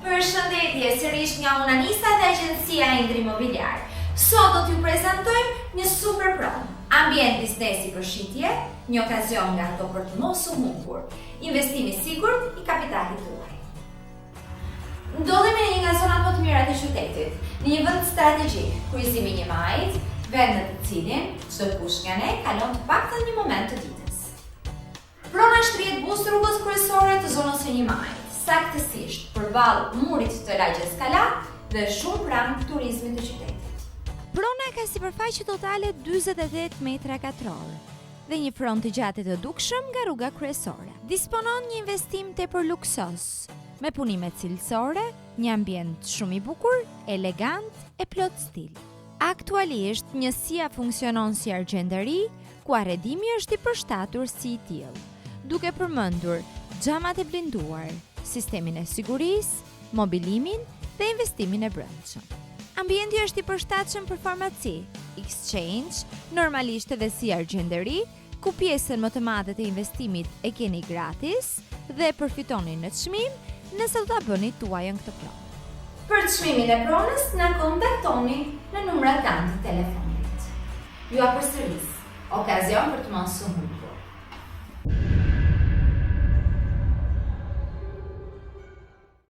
Përshëndetje, sërish nga Unanisa dhe Agjencia Indri Imobiliar. Sot do t'ju prezantojmë një super pronë. Ambient biznesi për shitje, një okazion nga ato për të mos u humbur. Investimi sigurt i kapitalit tuaj. Ndodhemi në një nga zonat më të mira të qytetit, në një vend strategjik, kryqëzimi 1 majit, vend në të cilin çdo kush nga ne kalon të paktën një moment të ditës. Prona shtrihet bus rrugës kryesore të zonës së 1 majit, saktësisht përballë murit të lagjes Kalat dhe shumë pranë turizmit të qytetit. Prona ka sipërfaqe totale 48 metra katror dhe një front të gjatë të dukshëm nga rruga kryesore. Disponon një investim tepër luksos, me punime cilësore, një ambient shumë i bukur, elegant e plot stil. Aktualisht, njësia funksionon si argjendari, ku arredimi është i përshtatur si i tillë, duke përmendur xhamat e blinduar, sistemin e sigurisë, mobilimin dhe investimin e brendshëm. Ambienti është i përshtatshëm për farmaci, exchange, normalisht edhe si argjendari, ku pjesën më të madhe të investimit e keni gratis dhe përfitoni në çmim nëse do ta bëni tuajën këtë pronë. Për çmimin e pronës na kontaktoni në numrat tanë të telefonit. Ju përsëris, okazion për të mos u humbur.